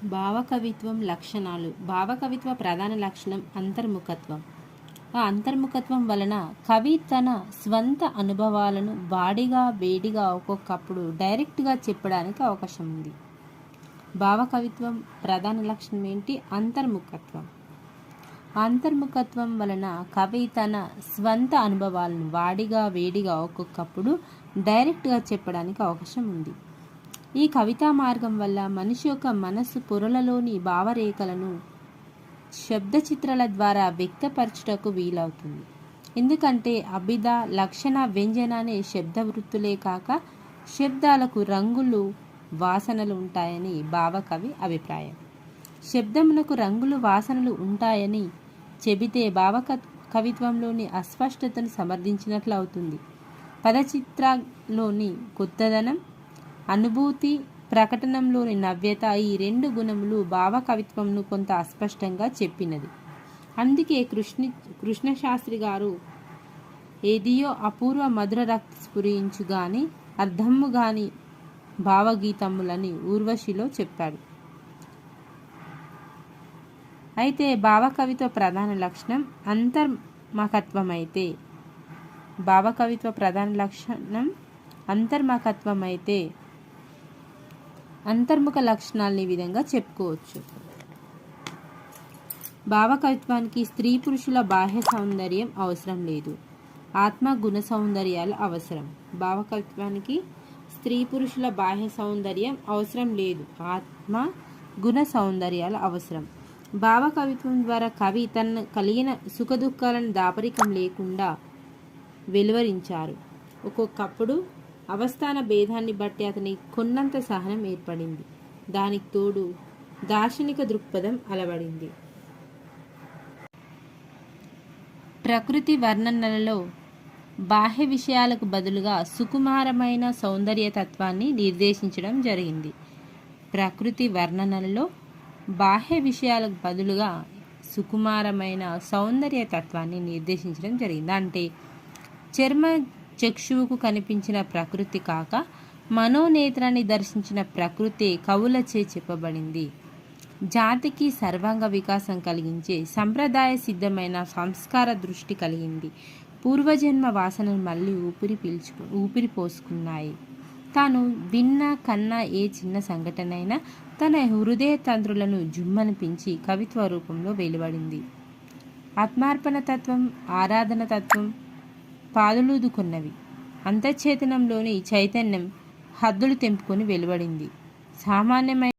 భావకవిత్వం లక్షణాలు. భావకవిత్వ ప్రధాన లక్షణం అంతర్ముఖత్వం. ఆ అంతర్ముఖత్వం వలన కవి తన స్వంత అనుభవాలను వాడిగా వేడిగా ఒక్కొక్కప్పుడు డైరెక్ట్గా చెప్పడానికి అవకాశం ఉంది. భావకవిత్వం ప్రధాన లక్షణం ఏంటి? అంతర్ముఖత్వం. అంతర్ముఖత్వం వలన కవి తన స్వంత అనుభవాలను వాడిగా వేడిగా ఒక్కొక్కప్పుడు డైరెక్ట్గా చెప్పడానికి అవకాశం ఉంది. ఈ కవితా మార్గం వల్ల మనిషి యొక్క మనస్సు పొరలలోని భావరేఖలను శబ్ద చిత్రాల ద్వారా వ్యక్తపరచుటకు వీలవుతుంది. ఎందుకంటే అభిధ, లక్షణ, వ్యంజన అనే శబ్ద వృత్తులే కాక శబ్దాలకు రంగులు, వాసనలు ఉంటాయని భావకవి అభిప్రాయం. శబ్దమునకు రంగులు, వాసనలు ఉంటాయని చెబితే కవిత్వంలోని అస్పష్టతను సమర్థించినట్లు అవుతుంది. పదచిత్రాల్లోని కొత్తదనం, అనుభూతి, ప్రకటనలోని నవ్యత ఈ రెండు గుణములు భావకవిత్వంను కొంత అస్పష్టంగా చెప్పినది. అందుకే కృష్ణశాస్త్రి గారు ఏదియో అపూర్వ మధుర రక్తి స్ఫురించు గాని అర్థమ్ము గాని భావగీతములని ఊర్వశిలో చెప్పాడు. అయితే భావకవిత్వ ప్రధాన లక్షణం అంతర్ముఖత్వమైతే అంతర్ముఖ లక్షణాలను ఈ విధంగా చెప్పుకోవచ్చు. భావకవిత్వానికి స్త్రీ పురుషుల బాహ్య సౌందర్యం అవసరం లేదు, ఆత్మ గుణ సౌందర్యాలు అవసరం. భావకవిత్వానికి స్త్రీ పురుషుల బాహ్య సౌందర్యం అవసరం లేదు, ఆత్మ గుణ సౌందర్యాలు అవసరం. భావకవిత్వం ద్వారా కవి తన కలిగిన సుఖదుఖాలను దాపరికం లేకుండా వెలువరించారు. ఒక్కొక్కప్పుడు అవస్థాన భేదాన్ని బట్టి అతని కొన్నంత సహనం ఏర్పడింది. దానికి తోడు దార్శనిక దృక్పథం అలవడింది. ప్రకృతి వర్ణనలలో బాహ్య విషయాలకు బదులుగా సుకుమారమైన సౌందర్యతత్వాన్ని నిర్దేశించడం జరిగింది. ప్రకృతి వర్ణనలలో బాహ్య విషయాలకు బదులుగా సుకుమారమైన సౌందర్యతత్వాన్ని నిర్దేశించడం జరిగింది. అంటే చర్మ చక్షువుకు కనిపించిన ప్రకృతి కాక మనోనేత్రాన్ని దర్శించిన ప్రకృతి కవులచే చెప్పబడింది. జాతికి సర్వాంగ వికాసం కలిగించే సంప్రదాయ సిద్ధమైన సంస్కార దృష్టి కలిగింది. పూర్వజన్మ వాసనలు మళ్ళీ ఊపిరి పోసుకున్నాయి. తాను విన్న కన్నా ఏ చిన్న సంఘటనైనా తన హృదయ తంత్రులను జుమ్మనిపించి కవిత్వ రూపంలో వెలువడింది. ఆత్మార్పణ తత్వం, ఆరాధన తత్వం పాదులూదుకున్నవి. అంతఃచేతనంలోని చైతన్యం హద్దులు తెంపుకొని వెలువడింది. సామాన్యమైన